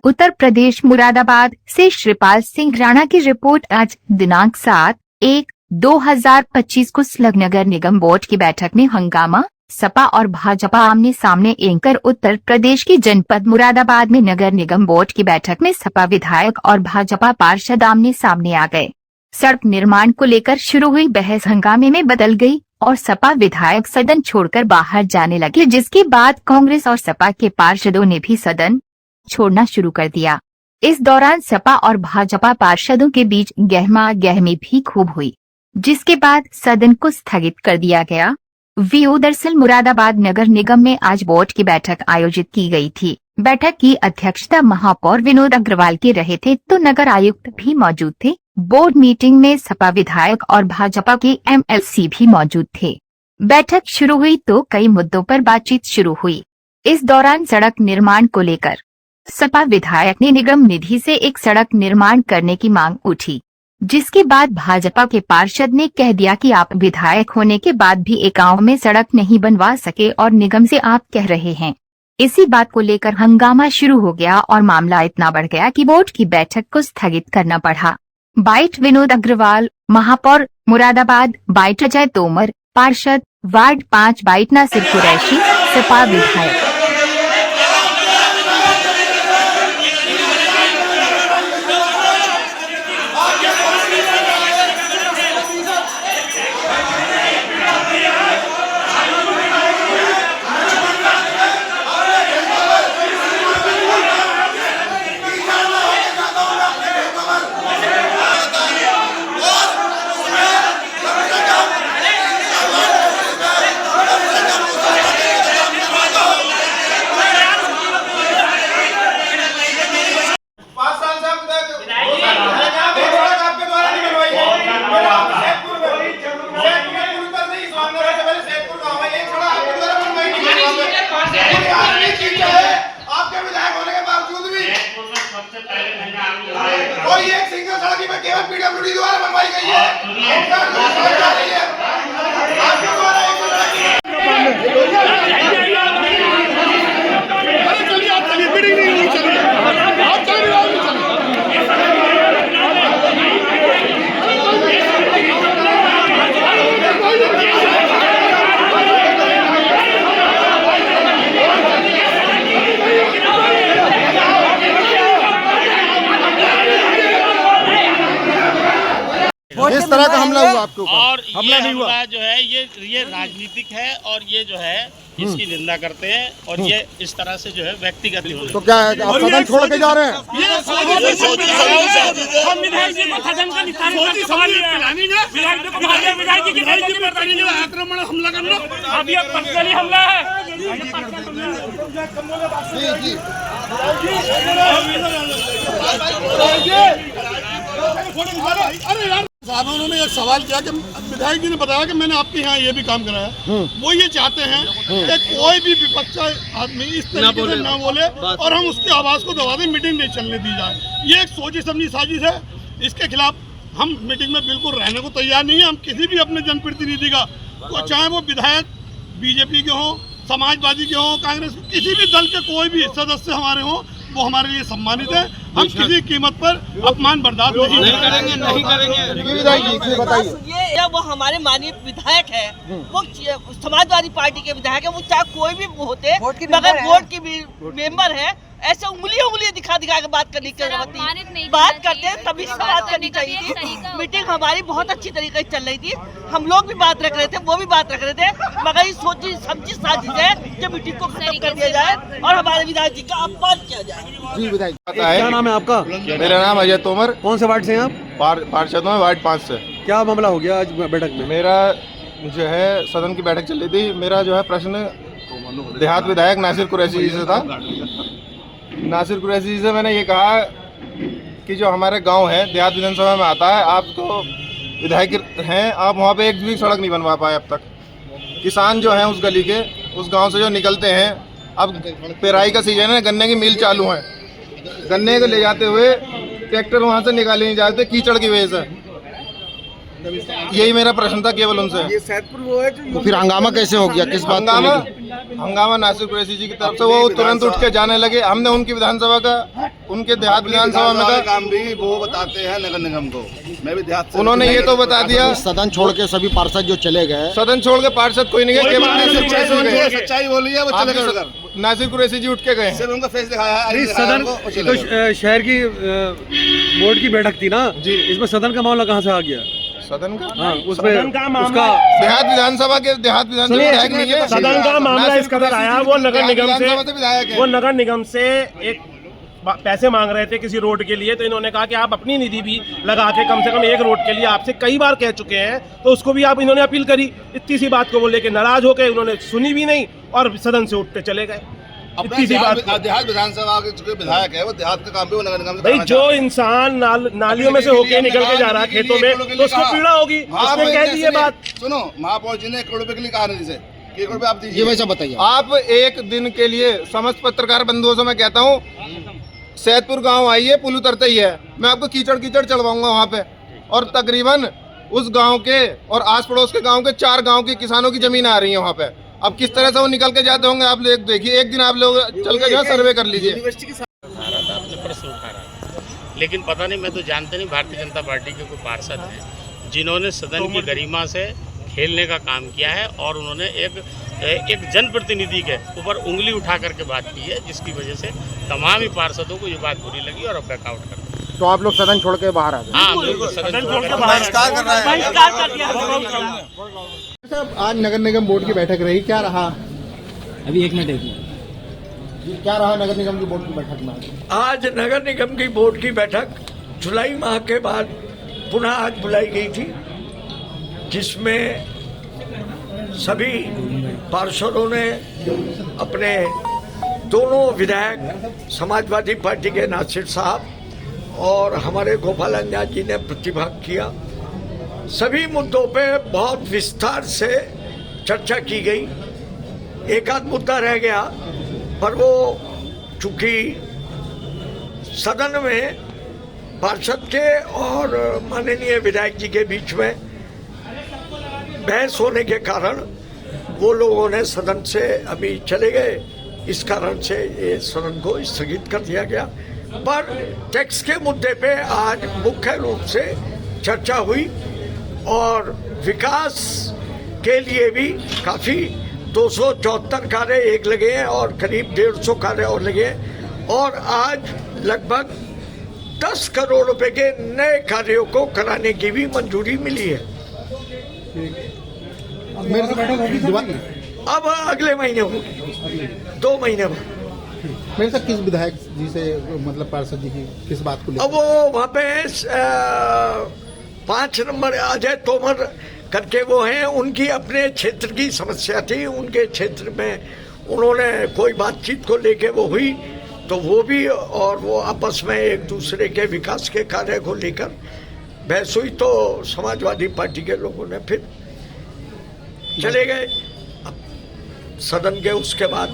उत्तर प्रदेश मुरादाबाद से श्रीपाल सिंह राणा की रिपोर्ट। आज दिनांक 7/1/2025 को सलग नगर निगम बोर्ड की बैठक में हंगामा। सपा और भाजपा आमने सामने। एंकर उत्तर प्रदेश की जनपद मुरादाबाद में नगर निगम बोर्ड की बैठक में सपा विधायक और भाजपा पार्षद आमने सामने आ गए। सड़क निर्माण को लेकर शुरू हुई बहस हंगामे में बदल गई और सपा विधायक सदन छोड़कर बाहर जाने लगे, जिसके बाद कांग्रेस और सपा के पार्षदों ने भी सदन छोड़ना शुरू कर दिया। इस दौरान सपा और भाजपा पार्षदों के बीच गहमा गहमी भी खूब हुई, जिसके बाद सदन को स्थगित कर दिया गया। दरअसल मुरादाबाद नगर निगम में आज बोर्ड की बैठक आयोजित की गई थी। बैठक की अध्यक्षता महापौर विनोद अग्रवाल के रहे थे, तो नगर आयुक्त भी मौजूद थे। बोर्ड मीटिंग में सपा विधायक और भाजपा के एमएलसी भी मौजूद थे। बैठक शुरू हुई तो कई मुद्दों पर बातचीत शुरू हुई। इस दौरान सड़क निर्माण को लेकर सपा विधायक ने निगम निधि से एक सड़क निर्माण करने की मांग उठी, जिसके बाद भाजपा के पार्षद ने कह दिया कि आप विधायक होने के बाद भी एक गांव में सड़क नहीं बनवा सके और निगम से आप कह रहे हैं। इसी बात को लेकर हंगामा शुरू हो गया और मामला इतना बढ़ गया कि बोर्ड की बैठक को स्थगित करना पड़ा। बाइट विनोद अग्रवाल, महापौर मुरादाबाद। बाइट अजय तोमर, पार्षद वार्ड 5। बाइट नासिर कुरैशी, सपा विधायक। कोई एक सिंगल सड़क में केवल पीडब्ल्यूडी द्वारा बनवाई गई है। आपके द्वारा एक इस तरह का हमला हुआ आपके ऊपर और हमला ये नहीं हुआ हमला जो है ये राजनीतिक है और ये जो है इसकी निंदा करते हैं और ये इस तरह से जो है व्यक्तिगत नहीं होता। तो क्या है, आप सदन छोड़ के जा रहे हैं? हम विधायक जी को सदन का निशान करके बाहर ले आए। विधायक जी को बाहर ले, विधायक जी की आक्रमण हमला करना अब ये पर्सनली हमला है। साहब उन्होंने एक सवाल किया कि विधायक जी ने बताया कि मैंने आपके यहाँ ये भी काम कराया। वो ये चाहते हैं कि कोई भी विपक्ष आदमी इस तरीके से ना बोले और हम उसकी आवाज़ को दबा दें, मीटिंग नहीं चलने दी जाए। ये एक सोची समझी साजिश है। इसके खिलाफ हम मीटिंग में बिल्कुल रहने को तैयार नहीं है। हम किसी भी अपने जनप्रतिनिधि का, तो चाहे वो विधायक बीजेपी के हों, समाजवादी के हों, कांग्रेस, किसी भी दल के कोई भी सदस्य हमारे हों, वो हमारे लिए सम्मानित है। हम किसी कीमत पर अपमान बर्दाश्त नहीं करेंगे। बताइए, ये वो हमारे माननीय विधायक है, वो समाजवादी पार्टी के विधायक है। वो चाहे कोई भी होते, मगर बोर्ड की मेंबर है। ऐसे उंगली दिखा के बात करने की जरूरत नहीं। बात करते हैं तभी से बात करनी चाहिए थी। मीटिंग हमारी बहुत अच्छी तरीके से चल रही थी। हम लोग भी बात रख रहे थे, वो भी बात रख रहे थे, मगर ये सोची समझी साजिश है कि मीटिंग को खत्म कर दिया जाए और हमारे विधायक जी का अपमान किया जाए। जी विधायक, क्या नाम है आपका? मेरा नाम अजय तोमर। कौन से वार्ड से हैं आप? पार्षद में वार्ड 5 से। क्या मामला हो गया आज बैठक में? मेरा जो है सदन की बैठक चल रही थी। मेरा जो है प्रश्न देहात विधायक नासिर कुरैशी जी से था। नासिर कुरैशी जी से मैंने ये कहा कि जो हमारे गांव है देहात विधानसभा में आता है, आप तो विधायक हैं, आप वहाँ पे एक भी सड़क नहीं बनवा पाए अब तक। किसान जो हैं उस गली के, उस गांव से जो निकलते हैं, अब पेराई का सीजन है, गन्ने की मिल चालू है, गन्ने को ले जाते हुए ट्रैक्टर वहाँ से निकाले नहीं जाते कीचड़ की वजह से। यही मेरा प्रश्न था केवल उनसे। ये सैदपुर वो है जो, तो फिर हंगामा कैसे हो गया? किस बात को लेकर? हंगामा नासिर कुरैशी जी की तरफ से वो तुरंत उठ के जाने लगे। हमने उनकी विधानसभा का उनके देहात विधानसभा में था। काम भी वो बताते हैं नगर निगम को, मैं भी देहात से उन्होंने ये तो बता दिया सदन छोड़ के सभी पार्षद जो चले गए, सदन छोड़ के पार्षद कोई नहीं गए, केवल नासिर कुरैशी गए। सच्चाई बोली है वो चले गए उधर। नासिर कुरैशी जी उठ के गए। सिर्फ उनका फेस दिखाया है, नहीं, सदन तो शहर की बोर्ड की बैठक थी ना जी, इसमें सदन का मामला कहाँ से आ गया? सदन का हाँ, उसमें उसका देहात विधानसभा के देहात विधानसभा विधायक नहीं है। सदन का मामला इस कदर आया, वो नगर निगम से एक पैसे मांग रहे थे किसी रोड के लिए, तो इन्होंने कहा कि आप अपनी निधि भी लगा के कम से कम एक रोड के लिए आपसे कई बार कह चुके हैं, तो उसको भी आप इन्होंने अपील करी। इतनी सी बात को वो लेके नाराज हो गए, उन्होंने सुनी भी नहीं और सदन से उठते चले गए। इतनी सी बात। देहात विधानसभा के जो विधायक है वो देहात का काम भी वो नगर निगम से भाई कराना जो चाहते हैं। इंसान नालियों में से होके निकल के जा रहा है खेतों में, तो उसको पीड़ा होगी, उसने कह दी ये बात। सुनो, महापौर जी ने 1 करोड़ रुपए के लिए कहा निधि से, 1 करोड़ रुपए आप दीजिए। ये वैसा बताइए। आप एक दिन के लिए समस्त पत्रकार बंधुओं से मैं कहता हूँ, सैदपुर गांव आइए, पुल उतरते ही है, मैं आपको कीचड़ चढ़वाऊंगा वहाँ पे, और तकरीबन उस गांव के और आस पड़ोस के गांव के 4 गांव के किसानों की जमीन आ रही है वहाँ पे। अब किस तरह से वो निकल के जाते होंगे आप लोग देखिए, एक दिन आप लोग चल के जो है सर्वे कर लीजिए। आपने प्रश्न उठा रहा, लेकिन पता नहीं, मैं तो जानते नहीं भारतीय जनता पार्टी के कोई पार्षद हैं जिन्होंने सदन की गरिमा से खेलने का काम किया है, और उन्होंने एक जनप्रतिनिधि के ऊपर उंगली उठा करके बात की है, जिसकी वजह से तमाम ही पार्षदों को ये बात बुरी लगी और अब बैकआउट कर दिया। तो आप लोग सदन छोड़ के बाहर आ गए। हाँ, बिल्कुल सदन छोड़ के बहिष्कार कर दिया। साहब, आज नगर निगम बोर्ड की बैठक रही, क्या रहा? अभी 1 मिनट देखिए, क्या रहा नगर निगम की बोर्ड की बैठक में? आज नगर निगम की बोर्ड की बैठक जुलाई माह के बाद पुनः आज बुलाई गई थी, जिसमें सभी पार्षदों ने अपने दोनों विधायक समाजवादी पार्टी के नासिर साहब और हमारे गोपाल अंजान जी ने प्रतिभाग किया। सभी मुद्दों पे बहुत विस्तार से चर्चा की गई। एक आध मुद्दा रह गया, पर वो चूंकि सदन में पार्षद के और माननीय विधायक जी के बीच में बहस होने के कारण वो लोगों ने सदन से अभी चले गए, इस कारण से ये सदन को स्थगित कर दिया गया। पर टैक्स के मुद्दे पे आज मुख्य रूप से चर्चा हुई और विकास के लिए भी काफ़ी 274 कार्य एक लगे हैं और करीब 150 कार्य और लगे हैं, और आज लगभग 10 करोड़ रुपए के नए कार्यों को कराने की भी मंजूरी मिली है। मेरे से बैठक होगी अब अगले महीने होगी, 2 महीने बाद। मेरे साथ किस विधायक जी से, मतलब पार्षद जी की किस बात को लेकर? अब वो वहाँ पे 5 नंबर अजय तोमर करके वो हैं, उनकी अपने क्षेत्र की समस्या थी, उनके क्षेत्र में उन्होंने कोई बातचीत को लेके वो हुई, तो वो भी और वो आपस में एक दूसरे के विकास के कार्य को लेकर बहस हुई, तो समाजवादी पार्टी के लोगों ने फिर चले गए। अब सदन के उसके बाद